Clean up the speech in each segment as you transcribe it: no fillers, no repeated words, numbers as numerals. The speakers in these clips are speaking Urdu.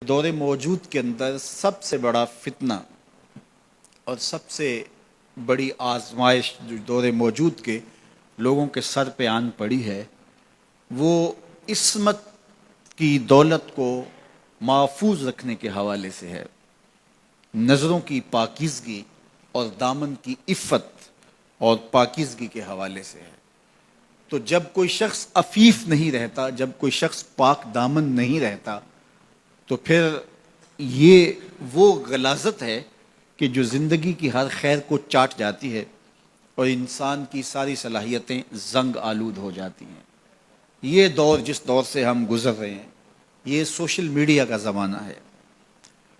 دور موجود کے اندر سب سے بڑا فتنہ اور سب سے بڑی آزمائش جو دور موجود کے لوگوں کے سر پہ آن پڑی ہے، وہ عصمت کی دولت کو محفوظ رکھنے کے حوالے سے ہے، نظروں کی پاکیزگی اور دامن کی عفت اور پاکیزگی کے حوالے سے ہے۔ تو جب کوئی شخص عفیف نہیں رہتا، جب کوئی شخص پاک دامن نہیں رہتا، تو پھر یہ وہ غلاظت ہے کہ جو زندگی کی ہر خیر کو چاٹ جاتی ہے اور انسان کی ساری صلاحیتیں زنگ آلود ہو جاتی ہیں۔ یہ دور جس دور سے ہم گزر رہے ہیں، یہ سوشل میڈیا کا زمانہ ہے،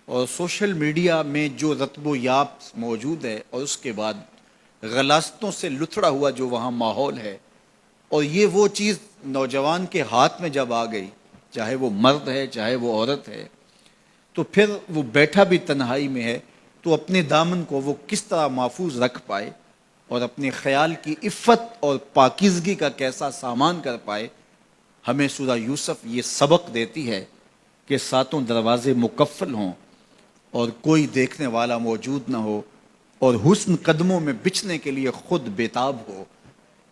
اور سوشل میڈیا میں جو رتب و یاب موجود ہے اور اس کے بعد غلاظتوں سے لتھڑا ہوا جو وہاں ماحول ہے، اور یہ وہ چیز نوجوان کے ہاتھ میں جب آ گئی، چاہے وہ مرد ہے چاہے وہ عورت ہے، تو پھر وہ بیٹھا بھی تنہائی میں ہے تو اپنے دامن کو وہ کس طرح محفوظ رکھ پائے اور اپنے خیال کی عفت اور پاکیزگی کا کیسا سامان کر پائے۔ ہمیں سورہ یوسف یہ سبق دیتی ہے کہ ساتوں دروازے مقفل ہوں اور کوئی دیکھنے والا موجود نہ ہو، اور حسن قدموں میں بچھنے کے لیے خود بیتاب ہو۔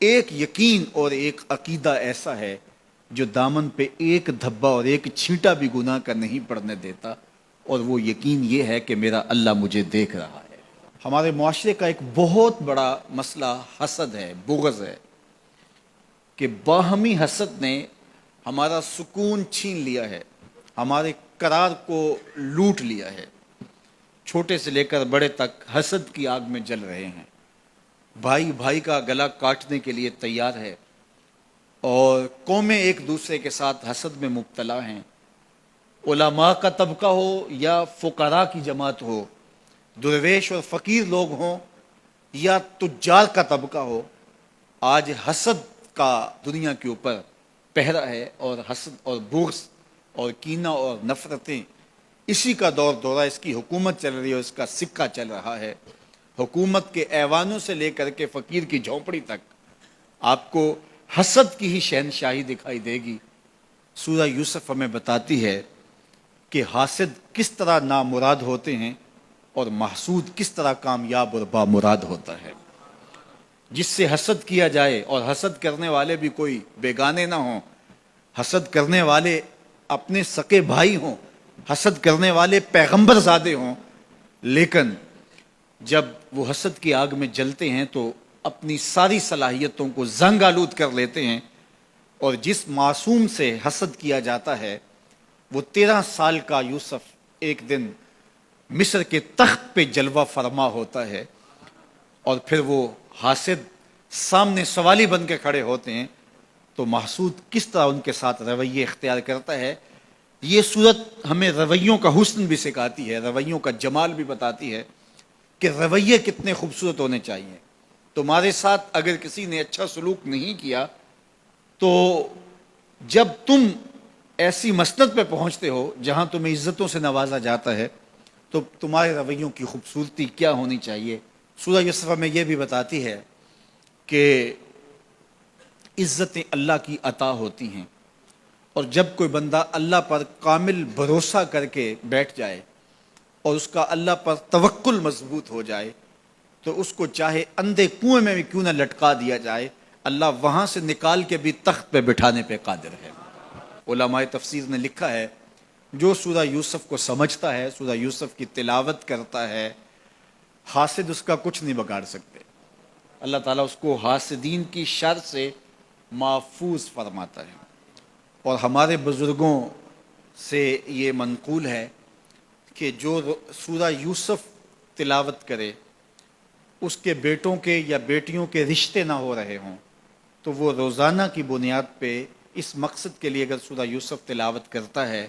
ایک یقین اور ایک عقیدہ ایسا ہے جو دامن پہ ایک دھبا اور ایک چھینٹا بھی گناہ کا نہیں پڑنے دیتا، اور وہ یقین یہ ہے کہ میرا اللہ مجھے دیکھ رہا ہے۔ ہمارے معاشرے کا ایک بہت بڑا مسئلہ حسد ہے، بغض ہے، کہ باہمی حسد نے ہمارا سکون چھین لیا ہے، ہمارے قرار کو لوٹ لیا ہے۔ چھوٹے سے لے کر بڑے تک حسد کی آگ میں جل رہے ہیں، بھائی بھائی کا گلا کاٹنے کے لیے تیار ہے، اور قومیں ایک دوسرے کے ساتھ حسد میں مبتلا ہیں۔ علماء کا طبقہ ہو یا فقراء کی جماعت ہو، درویش اور فقیر لوگ ہوں یا تجار کا طبقہ ہو، آج حسد کا دنیا کے اوپر پہرا ہے، اور حسد اور بغض اور کینہ اور نفرتیں، اسی کا دور دورہ، اس کی حکومت چل رہی ہے اور اس کا سکہ چل رہا ہے۔ حکومت کے ایوانوں سے لے کر کے فقیر کی جھونپڑی تک آپ کو حسد کی ہی شہنشاہی دکھائی دے گی۔ سورہ یوسف ہمیں بتاتی ہے کہ حاسد کس طرح نامراد ہوتے ہیں اور محسود کس طرح کامیاب اور بامراد ہوتا ہے۔ جس سے حسد کیا جائے، اور حسد کرنے والے بھی کوئی بیگانے نہ ہوں، حسد کرنے والے اپنے سکے بھائی ہوں، حسد کرنے والے پیغمبر زادے ہوں، لیکن جب وہ حسد کی آگ میں جلتے ہیں تو اپنی ساری صلاحیتوں کو زنگ آلود کر لیتے ہیں، اور جس معصوم سے حسد کیا جاتا ہے، وہ 13 سال کا یوسف ایک دن مصر کے تخت پہ جلوہ فرما ہوتا ہے، اور پھر وہ حاسد سامنے سوالی بن کے کھڑے ہوتے ہیں، تو محسود کس طرح ان کے ساتھ رویے اختیار کرتا ہے۔ یہ صورت ہمیں رویوں کا حسن بھی سکھاتی ہے، رویوں کا جمال بھی بتاتی ہے کہ رویے کتنے خوبصورت ہونے چاہیے۔ تمہارے ساتھ اگر کسی نے اچھا سلوک نہیں کیا، تو جب تم ایسی مسند پہ پہنچتے ہو جہاں تمہیں عزتوں سے نوازا جاتا ہے، تو تمہارے رویوں کی خوبصورتی کیا ہونی چاہیے۔ سورہ یوسف میں یہ بھی بتاتی ہے کہ عزتیں اللہ کی عطا ہوتی ہیں، اور جب کوئی بندہ اللہ پر کامل بھروسہ کر کے بیٹھ جائے اور اس کا اللہ پر توکل مضبوط ہو جائے، تو اس کو چاہے اندھے کنویں میں بھی کیوں نہ لٹکا دیا جائے، اللہ وہاں سے نکال کے بھی تخت پہ بٹھانے پہ قادر ہے۔ علماء تفسیر نے لکھا ہے، جو سورہ یوسف کو سمجھتا ہے، سورہ یوسف کی تلاوت کرتا ہے، حاسد اس کا کچھ نہیں بگاڑ سکتے۔ اللہ تعالیٰ اس کو حاسدین کی شر سے محفوظ فرماتا ہے۔ اور ہمارے بزرگوں سے یہ منقول ہے کہ جو سورہ یوسف تلاوت کرے، اس کے بیٹوں کے یا بیٹیوں کے رشتے نہ ہو رہے ہوں، تو وہ روزانہ کی بنیاد پہ اس مقصد کے لیے اگر سورہ یوسف تلاوت کرتا ہے،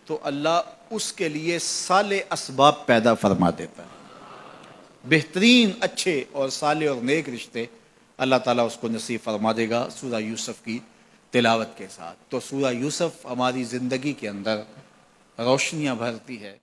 تو اللہ اس کے لیے صالح اسباب پیدا فرما دیتا ہے، بہترین اچھے اور صالح اور نیک رشتے اللہ تعالیٰ اس کو نصیب فرما دے گا سورہ یوسف کی تلاوت کے ساتھ۔ تو سورہ یوسف ہماری زندگی کے اندر روشنیاں بھرتی ہے۔